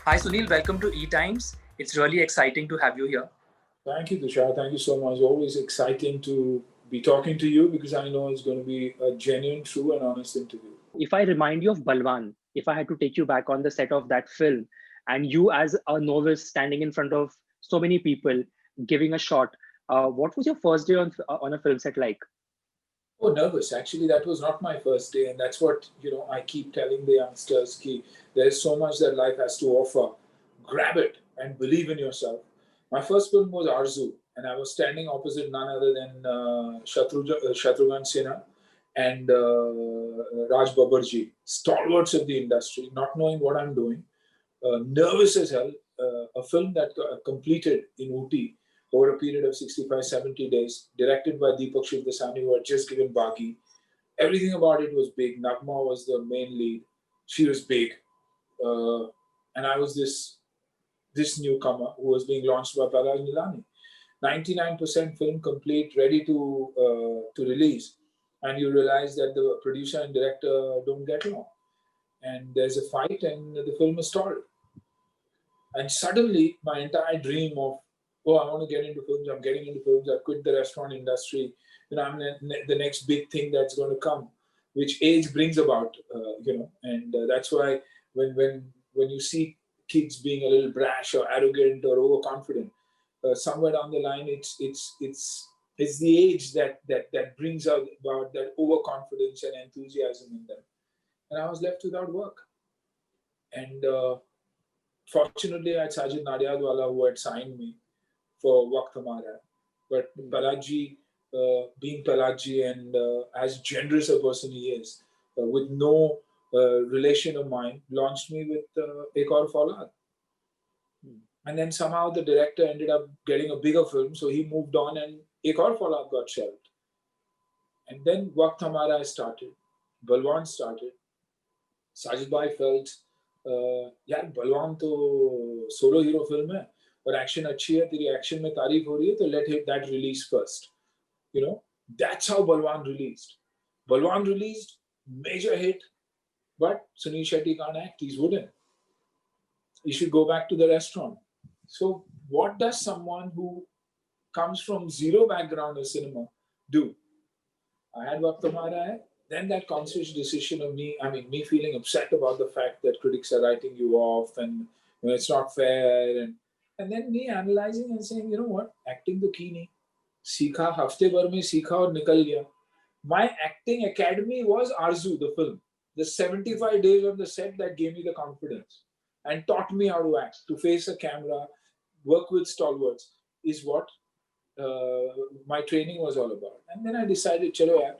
Hi Sunil, welcome to eTimes. It's really exciting to have you here. Thank you, Tushar. Thank you so much. Always exciting to be talking to you because I know it's going to be a genuine, true, and honest interview. If I remind you of Balwan, if I had to take you back on the set of that film, and you as a novice standing in front of so many people giving a shot, what was your first day on a film set like? Oh, nervous. Actually, that was not my first day, and that's what I keep telling the youngsters. Ki, there's so much that life has to offer. Grab it and believe in yourself. My first film was Arzu, and I was standing opposite none other than Shatrughan Sinha and Raj Babarji, stalwarts of the industry, not knowing what I'm doing, nervous as hell. A film that completed in Ooty over a period of 65, 70 days, directed by Deepak Shivdasani, who had just given Baki. Everything about it was big. Nagma was the main lead. She was big. Uh, and I was this newcomer who was being launched by Palal Nilani. 99% film complete, ready to release. And you realize that the producer and director don't get along. And there's a fight, and the film is stalled. And suddenly, my entire dream of, oh, I want to get into films, I'm getting into films, I quit the restaurant industry, I'm the next big thing that's going to come, which age brings about, and that's why when you see kids being a little brash or arrogant or overconfident, somewhere down the line, it's the age that brings out about that overconfidence and enthusiasm in them. And I was left without work. And fortunately, I had Sajid Nadiadwala who had signed me for Waqt Hamara. But Balaji, being Balaji and as generous a person he is, with no relation of mine, launched me with Ek Aur Faulad. And then somehow the director ended up getting a bigger film, so he moved on and Ek Aur Faulad got shelved. And then Waqt Hamara started, Balwan started. Sajid भाई felt यार बलवान तो solo hero film है और action अच्छी है तेरी action में तारीफ हो रही है तो let hit that release first you know that's how Balwan released major hit, but Sunil Shetty can't act, he's wooden, he should go back to the restaurant. So what does someone who comes from zero background of cinema do? I had Waqt Hamara hai. Then that conscious decision of me feeling upset about the fact that critics are writing you off and it's not fair, and then me analyzing and saying, you know what, acting तो की नहीं, सीखा हफ्ते भर में सीखा और निकल गया. My acting academy was Arzu, the film. The 75 days on the set that gave me the confidence and taught me how to act, to face a camera, work with stalwarts, is what my training was all about. And then I decided, chalo yaar,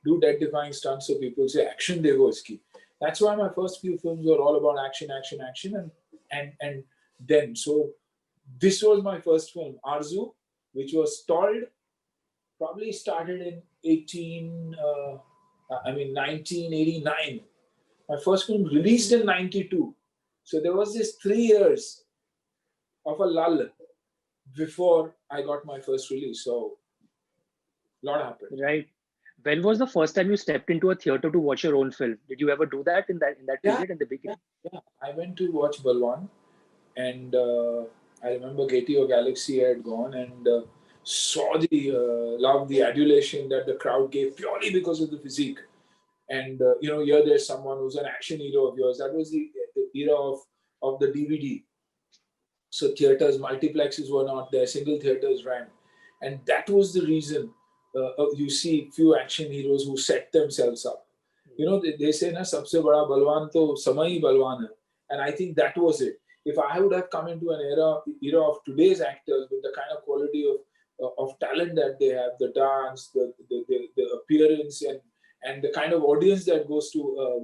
do death-defying stunts so people say action dekho iski. That's why my first few films were all about action, action, action, and then so this was my first film, Arzu, which was stalled. Probably started in 1989. My first film released in 92. So there was this 3 years of a lull before I got my first release. So a lot happened. Right. When was the first time you stepped into a theater to watch your own film? Did you ever do that in that Yeah, period in the yeah, beginning? yeah. I went to watch Balwan, and I remember Gate or Galaxy had gone and saw the love, the adulation that the crowd gave purely because of the physique. And here there's someone who's an action hero of yours. That was the era of the DVD. So theaters, multiplexes were not there, single theaters ran. And that was the reason you see few action heroes who set themselves up. They say, na, sabse bada balwan to samay hi balwan hai. And I think that was it. If I would have come into an era of today's actors with the kind of quality of talent that they have, the dance, the appearance, and the kind of audience that goes to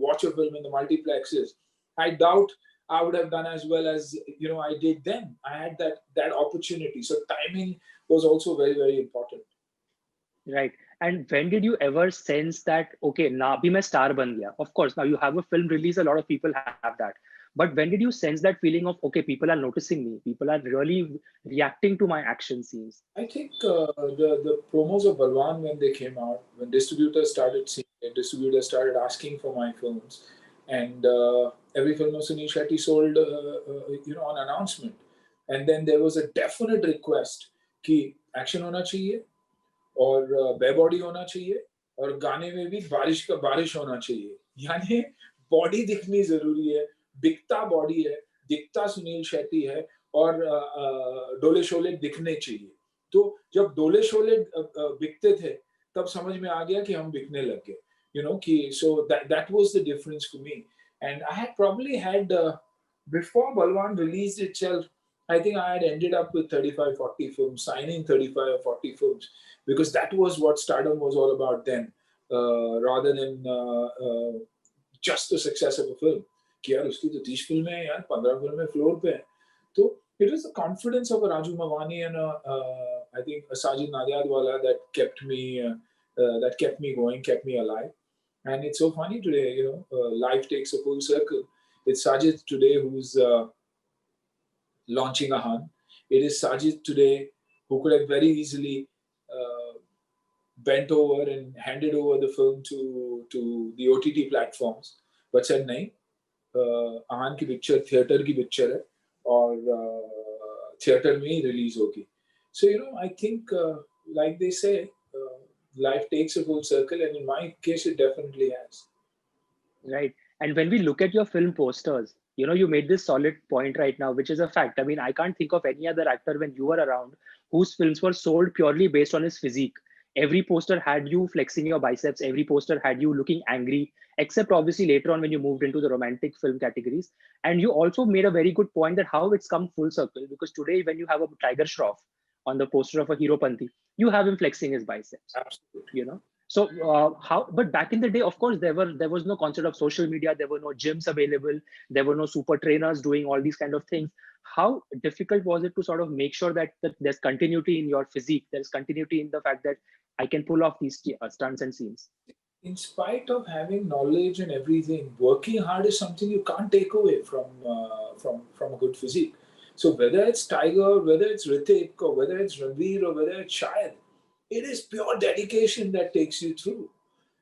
watch a film in the multiplexes, I doubt I would have done as well as I did then. I had that opportunity. So timing was also very, very important. Right. And when did you ever sense that, okay, now bhi main star ban gaya? Of course, now you have a film release, a lot of people have that. But when did you sense that feeling of, okay, people are noticing me, people are really reacting to my action scenes? I think the promos of Balwan when they came out, when distributors started seeing it, distributors started asking for my films, and every film of Sunil Shetty sold, on announcement. And then there was a definite request कि action होना चाहिए और bare body होना चाहिए और गाने में भी बारिश होना चाहिए. यानी बॉडी दिखनी जरूरी है, दिखता बॉडी है, दिखता सुनील शेट्टी है और डोले शोले दिखने चाहिए. तो जब डोले शोले बिकते थे तब समझ में आ गया कि हम बिकने लग गए. So that was the difference for me. And I had probably had before Balwan released itself, I think I had ended up with 35, 40 films, signing 35 or 40 films, because that was what stardom was all about then, rather than just the success of a film. कि यार उसकी तो 30 फिल्में हैं यार, 15 फिल्में floor पे हैं. तो it was the confidence of a Raju Mavani and I think a Sajid Nadiadwala that kept me going, kept me alive. And it's so funny today, life takes a full circle. It's Sajid today who's launching Ahan. It is Sajid today who could have very easily bent over and handed over the film to the OTT platforms, but said nahi. Ahan की picture theatre की picture है और theatre में ही release होगी. So I think like they say, life takes a full circle, and in my case it definitely has. Right. And when we look at your film posters, you made this solid point right now, which is a fact. I mean, I can't think of any other actor when you were around whose films were sold purely based on his physique. Every poster had you flexing your biceps. Every poster had you looking angry, except obviously later on when you moved into the romantic film categories. And you also made a very good point that how it's come full circle, because today when you have a Tiger Shroff on the poster of a Hero Panti, you have him flexing his biceps. Absolutely. So but back in the day, of course, there was no concept of social media. There were no gyms available. There were no super trainers doing all these kind of things. How difficult was it to sort of make sure that there's continuity in your physique? There's continuity in the fact that I can pull off these stunts and scenes. In spite of having knowledge and everything, working hard is something you can't take away from a good physique. So whether it's Tiger, whether it's Hrithik, or whether it's Ranveer, or whether it's Shahid, it is pure dedication that takes you through.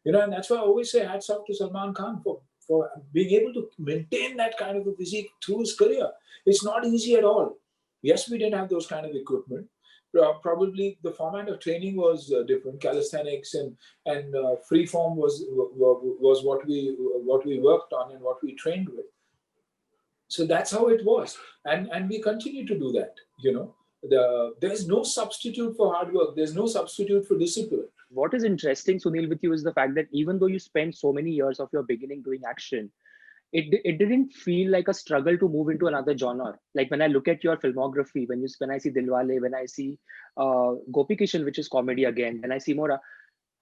And that's why I always say hats off to Salman Khan for being able to maintain that kind of a physique through his career. It's not easy at all. Yes, we didn't have those kind of equipment. Probably the format of training was different. Calisthenics and free form was what we worked on and what we trained with. So that's how it was, and we continue to do that. There's no substitute for hard work. There's no substitute for discipline. What is interesting, Sunil, with you is the fact that even though you spent so many years of your beginning doing action, it didn't feel like a struggle to move into another genre. Like when I look at your filmography, when I see Dilwale, when I see Gopi Kishan, which is comedy again, when I see Mora,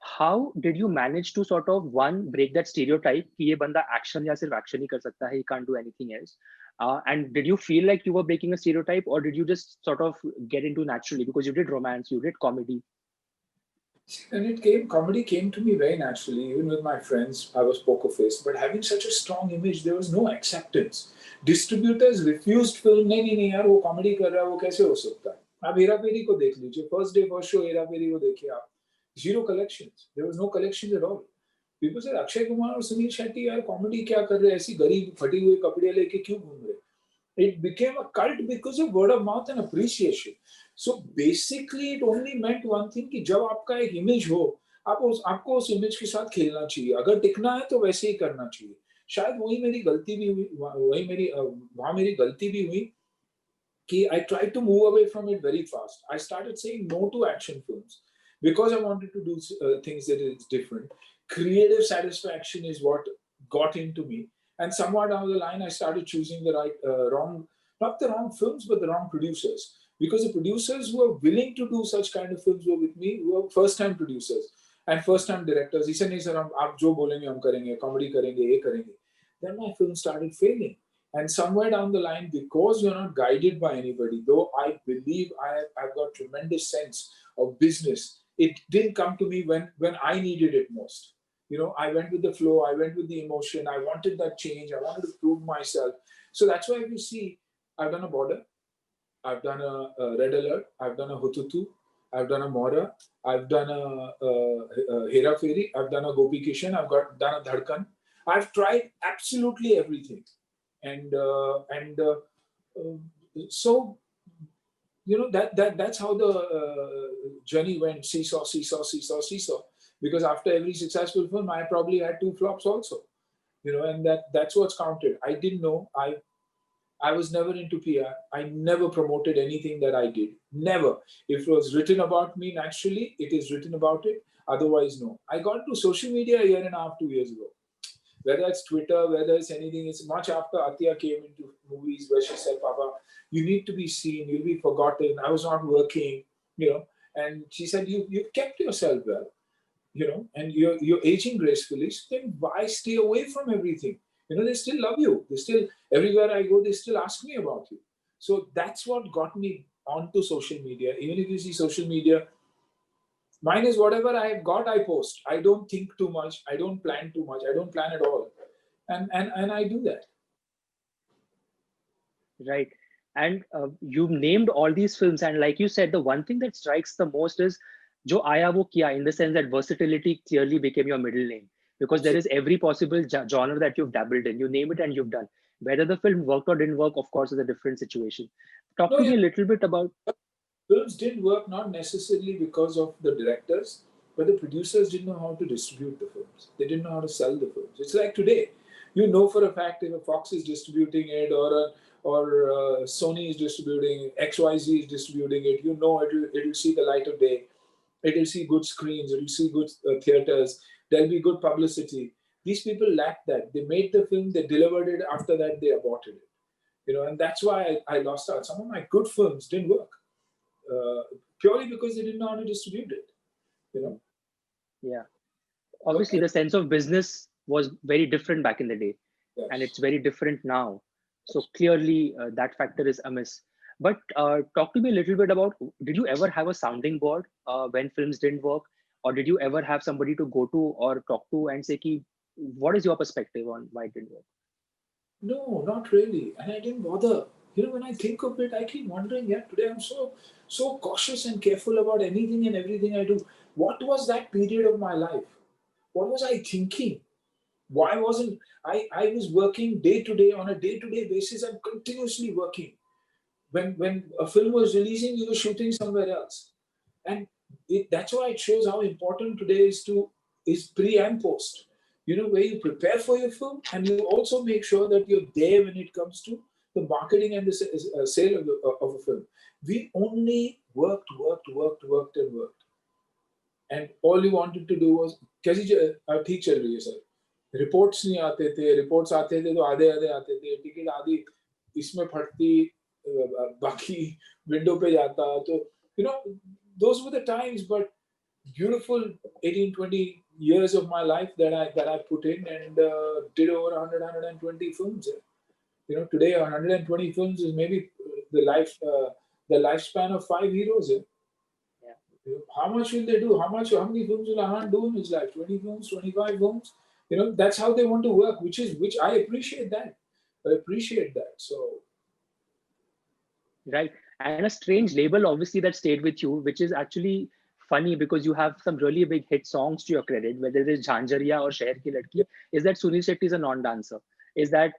how did you manage to sort of break that stereotype कि ये बंदा action या सिर्फ action ही कर सकता है, he can't do anything else? And did you feel like you were breaking a stereotype, or did you just sort of get into naturally because you did romance, you did comedy? And comedy came to me very naturally. Even with my friends, I was poker faced. But having such a strong image, there was no acceptance. Distributors refused film. नहीं यार वो comedy कर रहा है, वो कैसे हो सकता है? आप हेरा फेरी को देख लीजिए. First day, first show Hera फेरी को देखिए आप. Zero collections. There was no collections at all. People said Akshay Kumar और सुनील शेट्टी यार कॉमेडी क्या कर रहे हैं? ऐसी गरीब फटी हुई कपड़े लेके क्यों घूम रहे? It became a cult because of word of mouth and appreciation. So basically, it only meant one thing कि जब आपका एक image हो, आपको उस image के साथ खेलना चाहिए. अगर टिकना है तो वैसे ही करना चाहिए. शायद वही मेरी गलती भी हुई, वहाँ मेरी गलती भी हुई कि I tried to move away from it very fast. I started saying no to action films because I wanted to do things that is different. Creative satisfaction is what got into me. And somewhere down the line, I started choosing the not the wrong films, but the wrong producers. Because the producers who were willing to do such kind of films were with me, who were first-time producers and first-time directors. He said, "नहीं sir, आप जो बोलेंगे हम करेंगे, comedy करेंगे, ये करेंगे." Then my film started failing. And somewhere down the line, because you're not guided by anybody, though I believe I've got tremendous sense of business, it didn't come to me when I needed it most. I went with the flow, I went with the emotion, I wanted that change, I wanted to prove myself. So that's why you see, I've done a Border, I've done a Red Alert, I've done a Hututu, I've done a Mora, I've done a Hera Fairy, I've done a Gopi Kishan, I've done a Dhadkan, I've tried absolutely everything, and so that's how the journey went: seesaw, seesaw, seesaw, seesaw. Because after every successful film, I probably had 2 flops also, and that's what's counted. I didn't know. I was never into PR. I never promoted anything that I did. Never. If it was written about me naturally, it is written about it. Otherwise, no. I got to social media a year and a half, 2 years ago. Whether it's Twitter, whether it's anything, it's much after Athiya came into movies where she said, Papa, you need to be seen, you'll be forgotten. I was not working, and she said, you've kept yourself well, and you're aging gracefully. So then why stay away from everything? They still love you. They still, everywhere I go, they still ask me about you. So that's what got me onto social media. Even if you see social media, mine is whatever I have got, I post. I don't think too much. I don't plan too much. I don't plan at all. And I do that. Right. And you've named all these films, and like you said, the one thing that strikes the most is jo aaya wo kiya, in the sense that versatility clearly became your middle name, because there is every possible genre that you've dabbled in. You name it and you've done. Whether the film worked or didn't work, of course, is a different situation. Talk No, to me a little bit about. films didn't work not necessarily because of the directors, but the producers didn't know how to distribute the films. They didn't know how to sell the films. It's like today, for a fact if a Fox is distributing it, or Sony is distributing, XYZ is distributing it. It'll see the light of day. It'll see good screens. It'll see good theaters. There'll be good publicity. These people lacked that. They made the film, they delivered it. After that, they aborted it. And that's why I lost out. Some of my good films didn't work. Purely because they didn't know how to distribute it. Yeah, obviously the sense of business was very different back in the day. Yes. And it's very different now. So clearly that factor is amiss. But talk to me a little bit about, did you ever have a sounding board when films didn't work? Or did you ever have somebody to go to or talk to and say, Ki, what is your perspective on why it didn't work? No, not really. And I didn't bother. When I think of it, I keep wondering, today I'm so cautious and careful about anything and everything I do. What was that period of my life? What was I thinking? Why wasn't I was working day to day, on a day-to-day basis. I'm continuously working. When a film was releasing, you were shooting somewhere else. And that's why it shows how important today is pre and post. Where you prepare for your film, and you also make sure that you're there when it comes to the marketing and the sale of a film. We only worked, and worked. And all you wanted to do was, कैसी ठीक चल रही है sir? Reports नहीं आते थे, reports आते थे तो आधे आते थे, टिकट आधी इसमें फटती, बाकी विंडो पे जाता. तो those were the times. But beautiful 18-20 years of my life that I put in, and did over 120 films. Today 120 films is maybe the lifespan of 5 heroes. How much will they do? How many films will Ahan do in his life? 20 films, 25 films? That's how they want to work, which I appreciate that. So. Right. And a strange label, obviously, that stayed with you, which is actually funny because you have some really big hit songs to your credit, whether it is Jhanjariya or Sheher Ki Ladki. Is that Sunil Shetty is a non-dancer? Is that,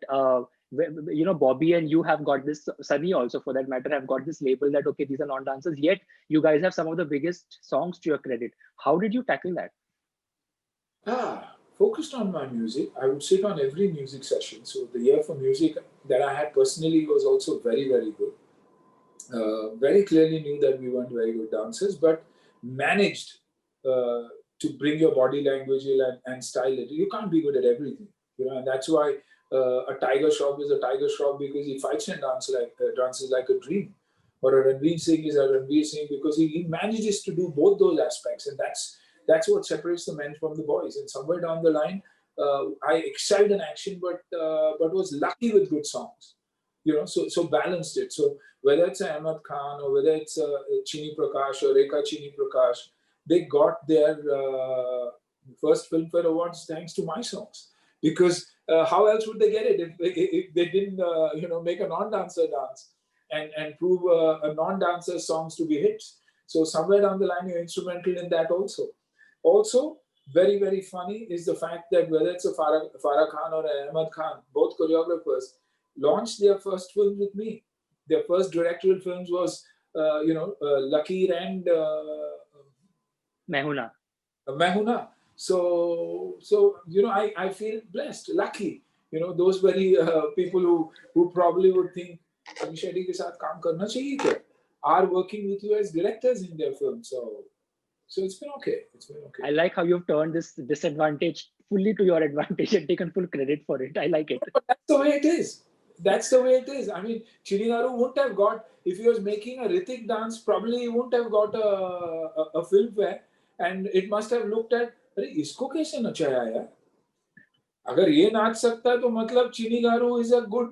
Bobby and you have got this, Sunny also for that matter, have got this label that, okay, these are non-dancers, yet you guys have some of the biggest songs to your credit. How did you tackle that? Focused on my music. I would sit on every music session. So the year for music that I had personally was also very, very good. Very clearly knew that we weren't very good dancers, but managed to bring your body language and style it. You can't be good at everything, and that's why a Tiger Shroff is a Tiger Shroff, because he fights and dances like a dream. Or a Ranveer Singh is a Ranveer Singh because he manages to do both those aspects, and that's what separates the men from the boys. And somewhere down the line, I excelled in action, but was lucky with good songs. So balanced it. So whether it's Ahmed Khan or whether it's Chini Prakash or Rekha Chini Prakash, they got their first Filmfare Awards thanks to my songs. Because how else would they get it if they didn't, make a non-dancer dance and prove a non-dancer songs to be hits? So somewhere down the line, you're instrumental in that also. Also, very, very funny is the fact that whether it's a Farah Khan or Ahmed Khan, both choreographers, launched their first film with me. Their first directorial films was, Lakir and Mehuna. Mehuna. I feel blessed, lucky. Those very people who probably would think Ami Shetty ke saath kaam karna chahiye kya, are working with you as directors in their film. So it's been okay. It's been okay. I like how you've turned this disadvantage fully to your advantage and taken full credit for it. I like it. But that's the way it is. That's the way it is. I mean, Chirigaru wouldn't have got, if he was making a Ritik dance, probably he wouldn't have got a filmfare, and it must have looked at, अरे इसको कैसे नचाया यार? अगर ये नाच सकता है तो मतलब Chirigaru is a good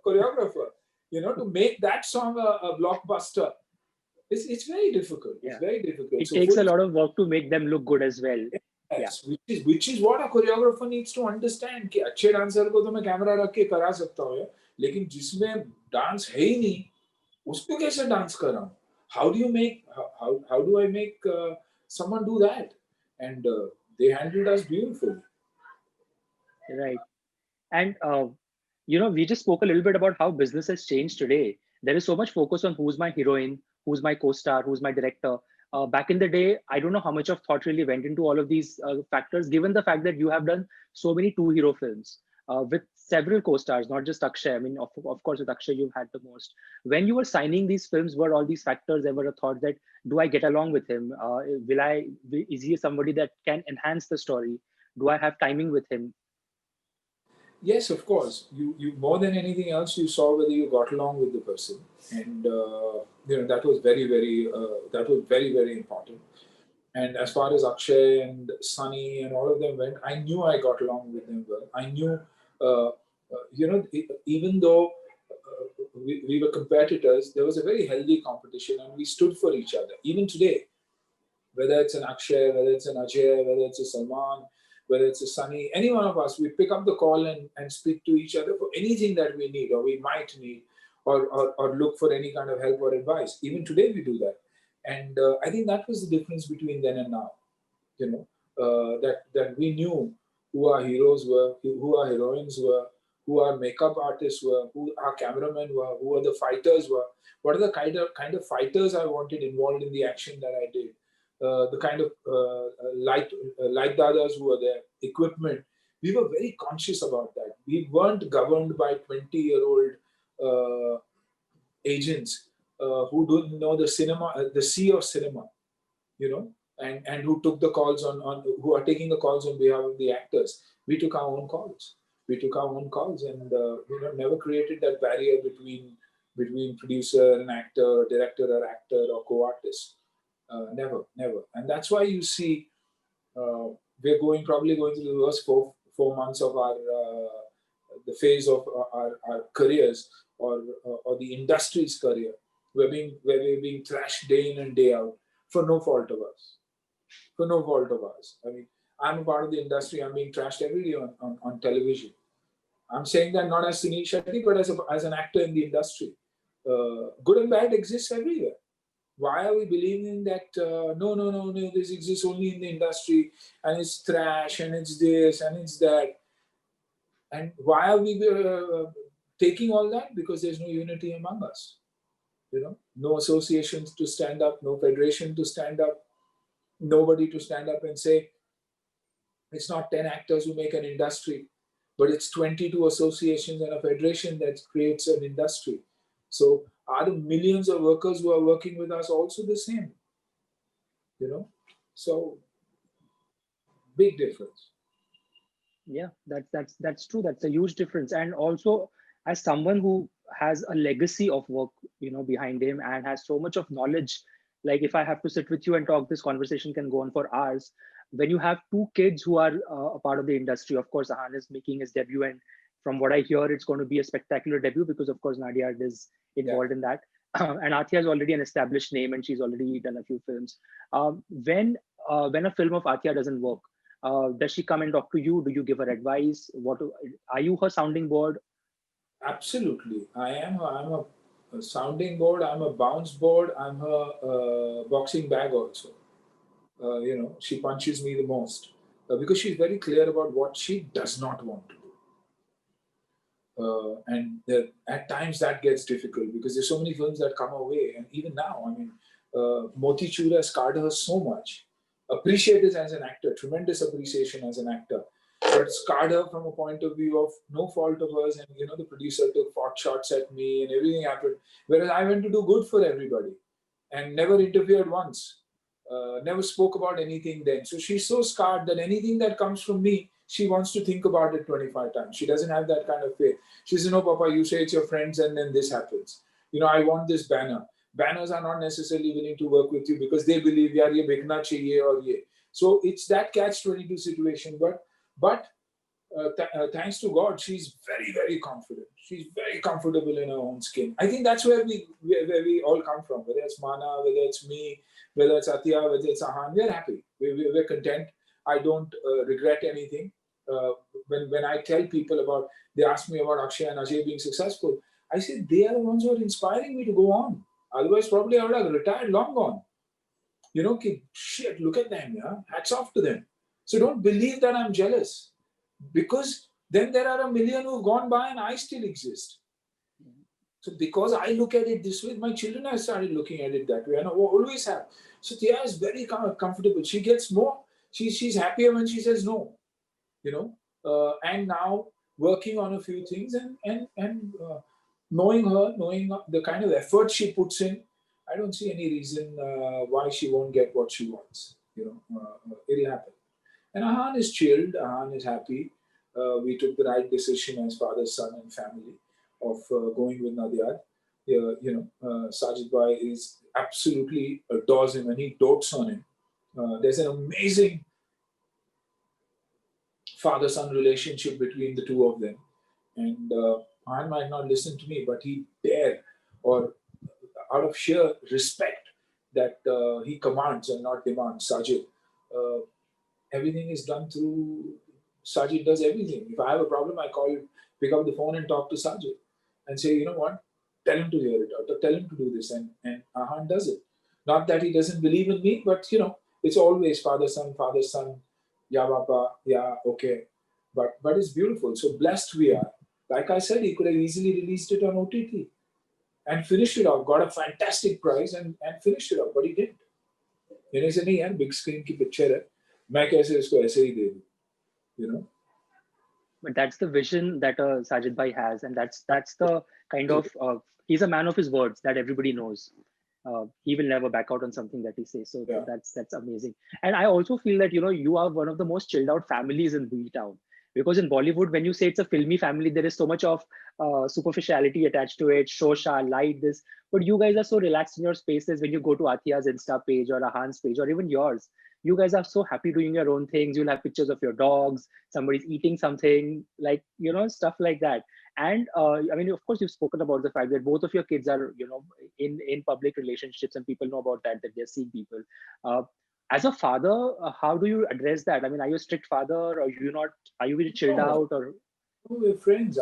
choreographer. To make that song a blockbuster, it's very difficult. It's very difficult. It takes a lot of work to make them look good as well. Yes, which is what a choreographer needs to understand कि अच्छे dancer को तो मैं camera रख के करा सकता हूँ, लेकिन जिसमें डांस है ही नहीं, उसको कैसे डांस कर रहा हूँ? How do I make someone do that? And they handled us beautifully. Right. And we just spoke a little bit about how business has changed today. There is so much focus on who's my heroine, who's my co-star, who's my director. Back in the day, I don't know how much of thought really went into all of these factors, given the fact that you have done so many two-hero films with several co-stars, not just Akshay. I mean, of course, with Akshay, you've had the most. When you were signing these films, were all these factors ever a thought that, do I get along with him? Is he somebody that can enhance the story? Do I have timing with him? Yes, of course. You more than anything else, you saw whether you got along with the person, and that was very, very important. And as far as Akshay and Sunny and all of them went, I knew I got along with them well. I knew, even though we were competitors, there was a very healthy competition, and we stood for each other. Even today, whether it's an Akshay, whether it's an Ajay, whether it's a Salman, whether it's a Sunny, any one of us, we pick up the call and speak to each other for anything that we need or we might need, or look for any kind of help or advice. Even today we do that. And I think that was the difference between then and now. That we knew who our heroes were, who our heroines were, who our makeup artists were, who our cameramen were, who are the fighters were, what are the kind of fighters I wanted involved in the action that I did. The kind of light dadas who were there, equipment. We were very conscious about that. We weren't governed by 20-year-old agents who didn't know the cinema, the sea of cinema, and who took the calls who are taking the calls on behalf of the actors. We took our own calls. And never created that barrier between producer and actor, director or actor or co-artist. Never. And that's why you see we're probably going through the worst four months of the phase of our careers or the industry's career, where we're being thrashed day in and day out for no fault of us. I mean, I'm a part of the industry. I'm being trashed every day on television. I'm saying that not as Sunil Shetty, but as an actor in the industry. Good and bad exists everywhere. Why are we believing that no, this exists only in the industry and it's trash and it's this and it's that? And why are we taking all that? Because there's no unity among us. No associations to stand up, no federation to stand up, nobody to stand up and say, it's not 10 actors who make an industry, but it's 22 associations and a federation that creates an industry. So are the millions of workers who are working with us also the same? So big difference. Yeah, that's true. That's a huge difference. And also, as someone who has a legacy of work, behind him and has so much of knowledge, like if I have to sit with you and talk, this conversation can go on for hours. When you have two kids who are a part of the industry, of course, Ahan is making his debut, and from what I hear, it's going to be a spectacular debut because, of course, Nadia is involved in that. And Athia is already an established name, and she's already done a few films. When a film of Athia doesn't work, does she come and talk to you? Do you give her advice? Are you her sounding board? Absolutely, I'm a sounding board. I'm a bounce board. I'm her boxing bag also. She punches me the most. because she's very clear about what she does not want to do. At times that gets difficult because there's so many films that come our way, and even now, I mean, Moti Chura scarred her so much. Appreciated as an actor, tremendous appreciation as an actor, but scarred her from a point of view of no fault of hers. And the producer took pot shots at me, and everything happened. Whereas I went to do good for everybody, and never interfered once. Never spoke about anything then. So she's so scarred that anything that comes from me, she wants to think about it 25 times. She doesn't have that kind of faith. She says, no, Papa, you say it's your friends and then this happens. I want this banner. Banners are not necessarily willing to work with you because they believe, yaar, ye bikna chahiye or ye. So it's that catch-22 situation. But thanks to God, she's very, very confident. She's very comfortable in her own skin. I think that's where we all come from. Whether it's Mana, whether it's me, whether it's Athiya, whether it's Ahaan, we're happy. We're content. I don't regret anything. When I tell people they ask me about Akshay and Ajay being successful, I say they are the ones who are inspiring me to go on. Otherwise, probably I would have retired long gone. Shit, look at them, yeah. Hats off to them. So don't believe that I'm jealous, because then there are a million who've gone by and I still exist. So because I look at it this way, my children have started looking at it that way, and I always have. So Tia is very comfortable. She gets more. She's happier when she says no, and now working on a few things and knowing the kind of effort she puts in, I don't see any reason why she won't get what she wants. It'll happen. And Ahaan is chilled. Ahaan is happy. We took the right decision as father, son, and family of going with Nadiad. Sajid Bhai is absolutely adores him and he dotes on him. There's an amazing father-son relationship between the two of them. And Ahaan might not listen to me, but he dare, or out of sheer respect that he commands and not demands, Sajid. Everything is done through Sajid. Does everything. If I have a problem, I pick up the phone and talk to Sajid and say, you know what, tell him to hear it out, or tell him to do this, and Ahaan does it. Not that he doesn't believe in me, but it's always father son, yeah, papa, yeah, okay. But it's beautiful. So blessed we are. Like I said, he could have easily released it on OTT and finished it off, got a fantastic price and finished it off, but he didn't. He said, "Nahi yaar, big screen ki picture hai. मैं कैसे इसको ऐसे ही दे दूं?" But that's the vision that Sajid Bhai has, and that's the kind of he's a man of his words that everybody knows. He will never back out on something that he says. So Yeah. that's amazing. And I also feel that you are one of the most chilled out families in B Town, because in Bollywood, when you say it's a filmy family, there is so much of superficiality attached to it, shosha, light, this. But you guys are so relaxed in your spaces when you go to Athiya's Insta page or Ahaan's page or even yours. You guys are so happy doing your own things. You'll have pictures of your dogs, somebody's eating something, like, stuff like that. And I mean, of course, you've spoken about the fact that both of your kids are, in public relationships, and people know about that they're seeing people. As a father, how do you address that? I mean, are you a strict father, or are you really chilled out, or? We're friends.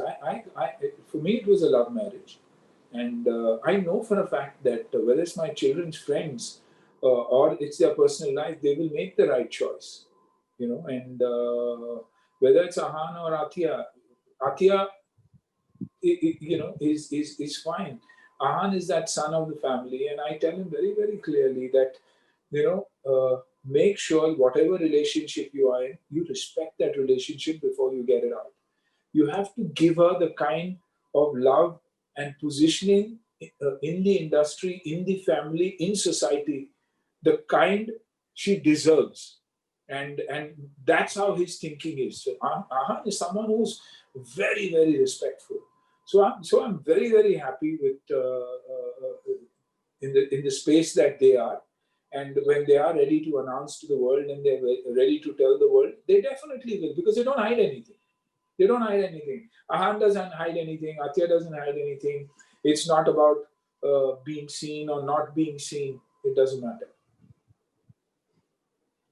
For me, it was a love marriage. And I know for a fact that whether it's my children's friends or it's their personal life, they will make the right choice. And whether it's Ahaan or Athiya, is fine. Ahaan is that son of the family, and I tell him very, very clearly that, make sure whatever relationship you are in, you respect that relationship before you get it out. You have to give her the kind of love and positioning in the industry, in the family, in society, the kind she deserves. And that's how his thinking is. So Ahaan is someone who's very, very respectful. So I'm very, very happy with in the space that they are. And when they are ready to announce to the world and they're ready to tell the world, they definitely will, because they don't hide anything. They don't hide anything. Ahaan doesn't hide anything. Athiya doesn't hide anything. It's not about being seen or not being seen. It doesn't matter.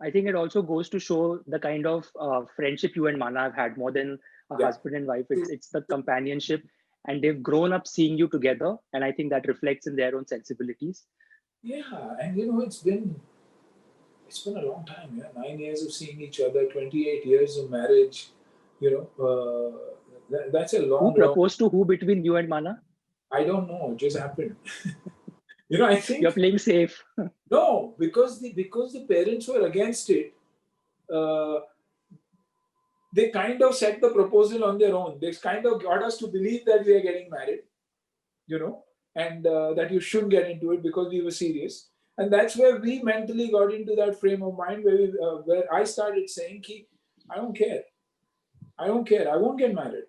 I think it also goes to show the kind of friendship you and Mana have had, more than a husband and wife. It's the companionship, and they've grown up seeing you together. And I think that reflects in their own sensibilities. Yeah, and it's been it's been a long time. Yeah, 9 years of seeing each other, 28 years of marriage. You know, that's a Who long. proposed to who between you and Mana? I don't know. It just happened. I You're think playing safe. no, because the parents were against it. Uh, they kind of set the proposal on their own. They kind of got us to believe that we are getting married, and that you shouldn't get into it because we were serious. And that's where we mentally got into that frame of mind where I started saying, Ki, I don't care. I don't care. I won't get married.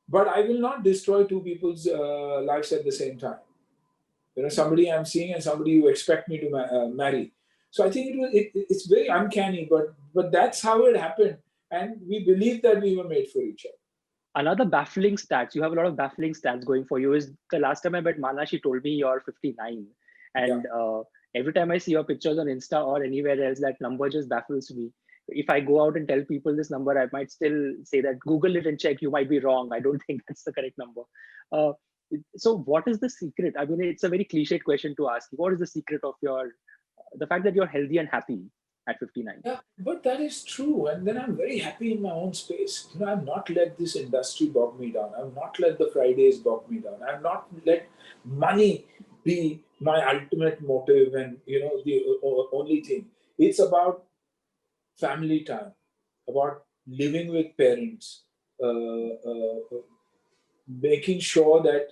But I will not destroy two people's lives at the same time. Somebody I'm seeing and somebody you expect me to marry. So I think it's very uncanny, but that's how it happened. And we believe that we were made for each other. Another baffling stats, you have a lot of baffling stats going for you, is the last time I met Mana, she told me you're 59. And every time I see your pictures on Insta or anywhere else, that number just baffles me. If I go out and tell people this number, I might still say that Google it and check, you might be wrong. I don't think that's the correct number. Uh, so what is the secret? I mean, it's a very cliched question to ask. What is the secret of the fact that you're healthy and happy at 59? Yeah, but that is true. And then I'm very happy in my own space. I've not let this industry bog me down. I've not let the Fridays bog me down. I've not let money be my ultimate motive and, the only thing. It's about family time, about living with parents, making sure that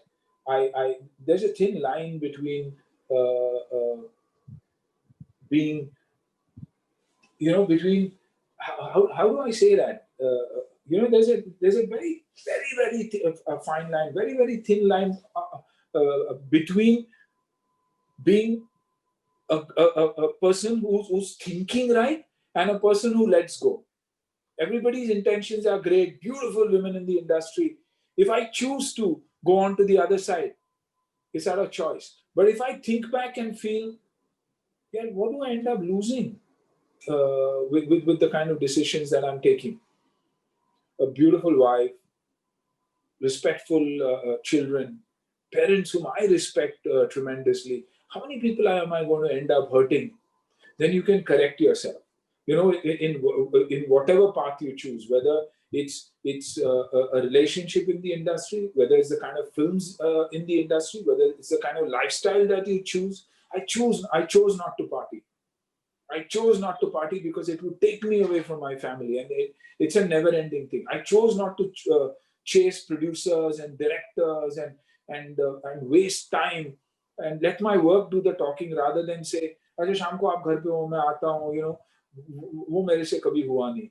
there's a thin line between being between how do I say that? There's a very very very fine line, very very thin line between being a person who's thinking right and a person who lets go. Everybody's intentions are great, beautiful women in the industry. If I choose to go on to the other side, it's out of choice. But if I think back and feel, yeah, what do I end up losing? With the kind of decisions that I'm taking. A beautiful wife, respectful children, parents whom I respect tremendously. How many people am I going to end up hurting? Then you can correct yourself. In whatever path you choose, whether it's a relationship in the industry, whether it's the kind of films in the industry, whether it's the kind of lifestyle that you choose. I chose not to party. I chose not to party because it would take me away from my family, and it's a never-ending thing. I chose not to chase producers and directors and waste time and let my work do the talking rather than say, "अच्छा शाम को आप घर पे हो, मैं आता हूँ." वो मेरे से कभी हुआ नहीं.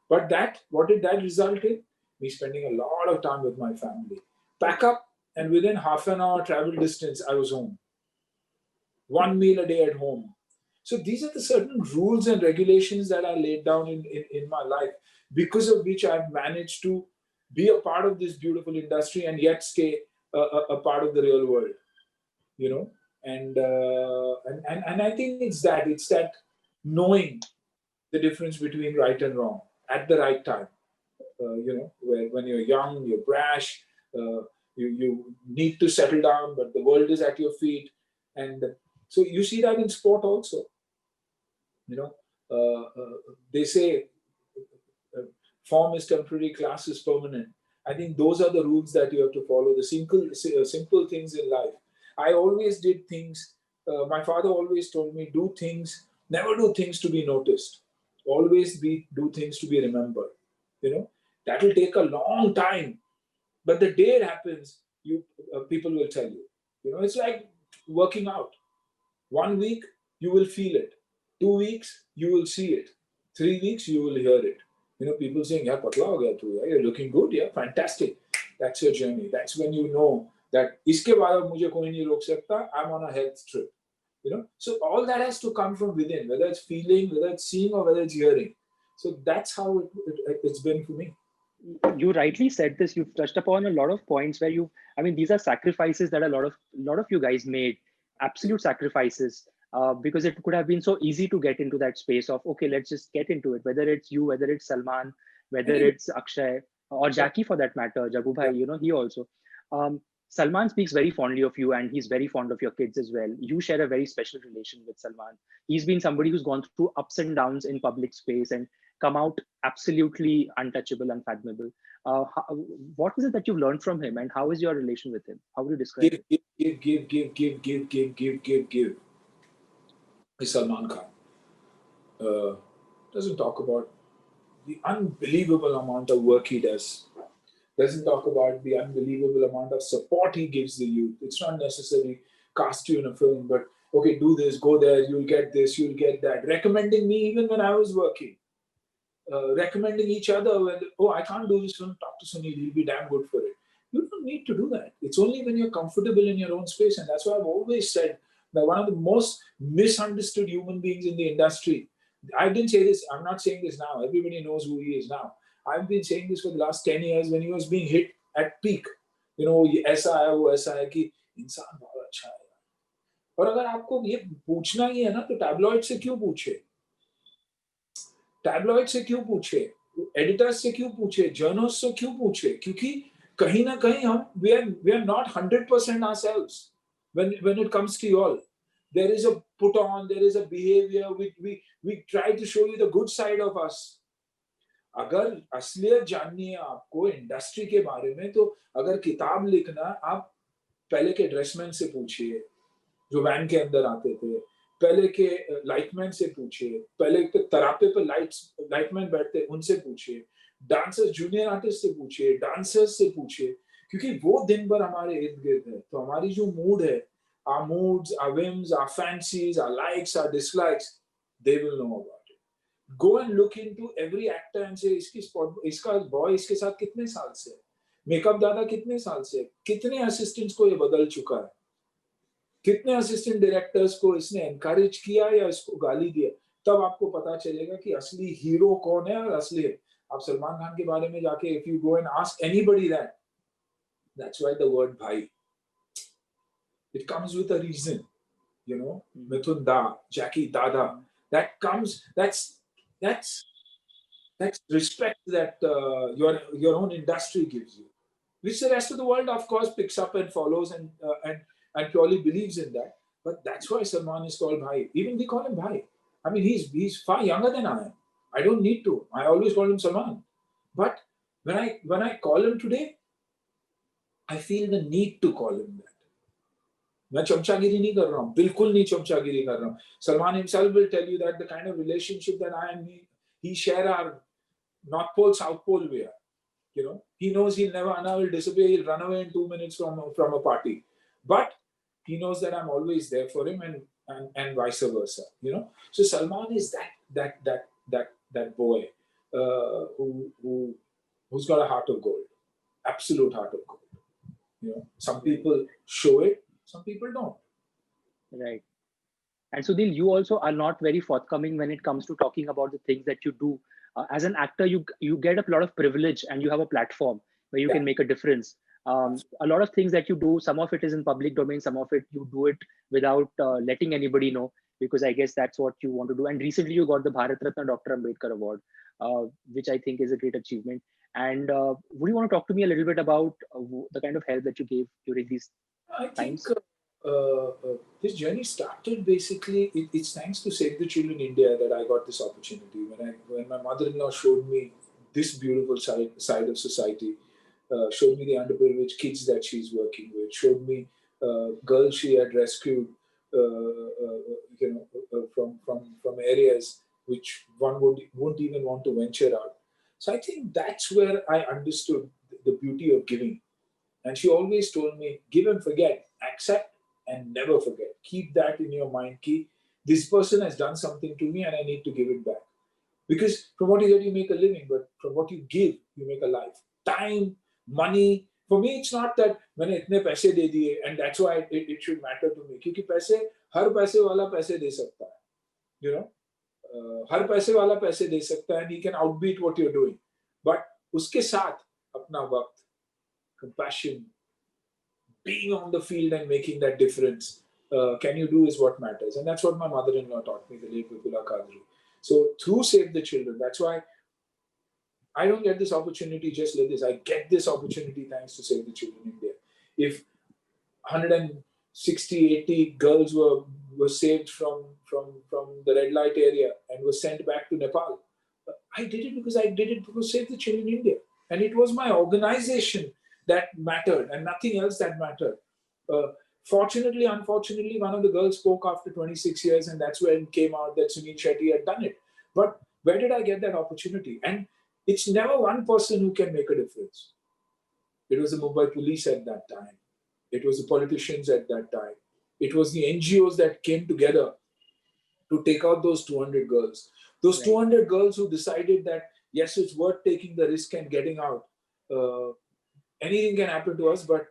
But what did that result in? Me spending a lot of time with my family. Pack up, and within half an hour travel distance, I was home. One meal a day at home. So these are the certain rules and regulations that are laid down in my life, because of which I've managed to be a part of this beautiful industry and yet stay a part of the real world, and I think it's that knowing the difference between right and wrong at the right time. When you're young, you're brash, you need to settle down, but the world is at your feet, and so you see that in sport also. They say form is temporary, class is permanent. I think those are the rules that you have to follow. The simple things in life. I always did things. My father always told me, never do things to be noticed. Always do things to be remembered. That will take a long time, but the day it happens, people will tell you. It's like working out. 1 week you will feel it. 2 weeks you will see it. 3 weeks you will hear it. People saying, "Yeah, patla ho gaya tu, you're looking good, yeah, fantastic." That's your journey. That's when you know that iske baad ab mujhe koi nahi rok sakta. I'm on a health trip. So all that has to come from within, whether it's feeling, whether it's seeing, or whether it's hearing. So that's how it's been for me. You rightly said this. You've touched upon a lot of points where these are sacrifices that a lot of you guys made, absolute sacrifices, because it could have been so easy to get into that space of, okay, let's just get into it. Whether it's you, whether it's Salman, whether it's Akshay or Jackie for that matter, Jagu Bhai, he also. Salman speaks very fondly of you, and he's very fond of your kids as well. You share a very special relation with Salman. He's been somebody who's gone through ups and downs in public space and come out absolutely untouchable, unfathomable. What is it that you've learned from him, and how is your relation with him? How would you describe it? Give. Is Salman Khan. Doesn't talk about the unbelievable amount of work he does. Doesn't talk about the unbelievable amount of support he gives the youth. It's not necessarily cast you in a film, but okay, do this, go there, you'll get this, you'll get that. Recommending me even when I was working. Recommending each other when, oh, I can't do this film, talk to Sunil, he'll be damn good for it. You don't need to do that. It's only when you're comfortable in your own space. And that's why I've always said that one of the most misunderstood human beings in the industry, I didn't say this, I'm not saying this now. Everybody knows who he is now. I've been saying this for the last 10 years when he was being hit at peak. You know, ऐसा है वो ऐसा है कि इंसान बहुत अच्छा है. और अगर आपको ये पूछना ही है ना तो टैबलॉइड से क्यों पूछे? टैबलॉइड से क्यों पूछे? एडिटर्स से क्यों पूछे? जर्नलिस्ट से क्यों पूछे? क्योंकि कहीं ना कहीं हम we are not 100% ourselves when it comes to you all. There is a put on, there is a behavior. We try to show you the good side of us. अगर असलियत जाननी है आपको इंडस्ट्री के बारे में तो अगर किताब लिखना आप पहले के ड्रेसमैन से पूछिए जो वैन के अंदर आते थे, पहले के लाइटमैन से पूछिए, पहले के तरापे पर लाइटमैन बैठते उनसे पूछिए, डांसर्स जूनियर आर्टिस्ट से पूछिए, डांसर्स से पूछिए, क्योंकि वो दिन भर हमारे इर्द गिर्द है. तो हमारी जो मूड है, our moods, our whims, our fancies, our likes, our dislikes, they will know about it. Go and look into every actor and say, इसका बॉय इसके साथ कितने साल से है, मेकअप दादा कितने साल से है, कितने असिस्टेंट्स को ये बदल चुका है, कितने असिस्टेंट डायरेक्टर्स को इसने एनकरेज किया या इसको गाली दिया, तब आपको पता चलेगा कि असली हीरो कौन है और असली है. आप सलमान खान के बारे में जाके if you go and ask anybody that, that's why the word bhai, it comes with a reason, you know, Mithun Da, Jackie Dada, that comes, that's respect that your own industry gives you, which the rest of the world, of course, picks up and follows and purely believes in that. But that's why Salman is called Bhai. Even we call him Bhai. I mean, he's far younger than I am. I don't need to. I always call him Salman. But when I call him today, I feel the need to call him that. मैं चमचागिरी नहीं कर रहा हूँ, बिल्कुल नहीं चमचागिरी कर रहा हूँ. Salman himself will tell you that the kind of relationship that I and he share our North Pole, South Pole way. You know, he knows Anna will disappear, he'll run away in 2 minutes from a party. But he knows that I'm always there for him and vice versa. You know, so Salman is that boy who's got a heart of gold, absolute heart of gold. You know, some people show it, some people don't. Right. And Sudhil, you also are not very forthcoming when it comes to talking about the things that you do. As an actor, you get a lot of privilege and you have a platform where you can make a difference. A lot of things that you do, some of it is in public domain, some of it you do it without letting anybody know, because I guess that's what you want to do. And recently you got the Bharat Ratna Dr. Ambedkar Award, which I think is a great achievement. And would you want to talk to me a little bit about the kind of help that you gave during these times? I think this journey started basically, it's thanks to Save the Children India that I got this opportunity. When my mother-in-law showed me this beautiful side of society, showed me the underprivileged kids that she's working with, showed me girls she had rescued, from areas which one wouldn't even want to venture out. So I think that's where I understood the beauty of giving. And she always told me, give and forget, accept and never forget. Keep that in your mind. This person has done something to me and I need to give it back. Because from what you get, you make a living, but from what you give, you make a life. Time, money. For me, it's not that मैंने इतने पैसे दे दिए and that's why it should matter to me. क्योंकि हर पैसे वाला पैसे दे सकता है. You know, हर पैसे वाला पैसे दे सकता है and he can outbeat what you're doing. But उसके साथ अपना वक्त, compassion, being on the field and making that difference, can you do is what matters. And that's what my mother-in-law taught me, the late Vipula Kadri. So through Save the Children, that's why I don't get this opportunity just like this. I get this opportunity thanks to Save the Children India. If 160, 80 girls were saved from the red light area and were sent back to Nepal. I did it because Save the Children India. And it was my organization that mattered and nothing else that mattered. Fortunately, unfortunately, one of the girls spoke after 26 years, and that's when it came out that Sunil Shetty had done it. But where did I get that opportunity? And it's never one person who can make a difference. It was the Mumbai police at that time. It was the politicians at that time. It was the NGOs that came together to take out those 200 girls. Those Right. 200 girls who decided that, yes, it's worth taking the risk and getting out. Anything can happen to us, but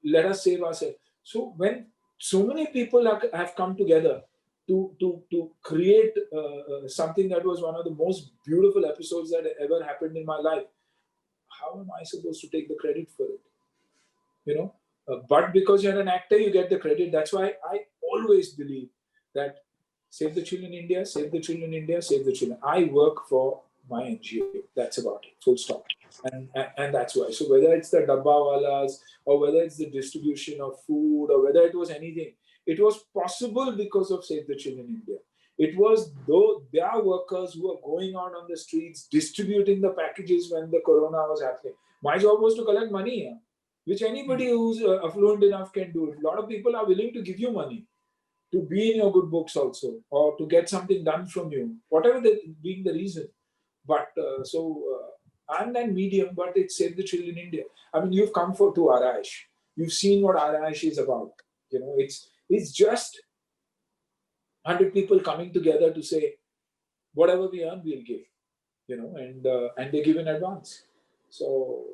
let us save ourselves. So when so many people have come together to create something that was one of the most beautiful episodes that ever happened in my life, how am I supposed to take the credit for it? You know, but because you're an actor, you get the credit. That's why I always believe that Save the Children India, Save the Children India, Save the Children. I work for my NGO. That's about it. Full stop. And that's why. So whether it's the dabbawalas or whether it's the distribution of food or whether it was anything, it was possible because of Save the Children India. It was though their workers who were going out on the streets distributing the packages when the corona was happening. My job was to collect money, yeah, which anybody who's affluent enough can do. A lot of people are willing to give you money to be in your good books also, or to get something done from you, whatever being the reason. But I'm that medium, but it's Save the Children India. I mean, you've come to Araish. You've seen what Araish is about. You know, it's just 100 people coming together to say, whatever we earn, we'll give. You know, and they give in advance. So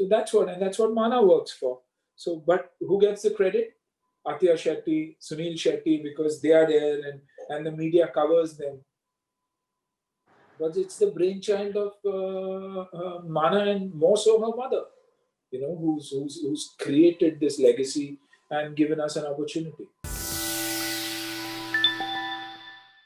that's what Mana works for. So, but who gets the credit? Athiya Shetty, Sunil Shetty, because they are there and the media covers them. But it's the brainchild of Mana and more so her mother, you know, who's created this legacy and given us an opportunity.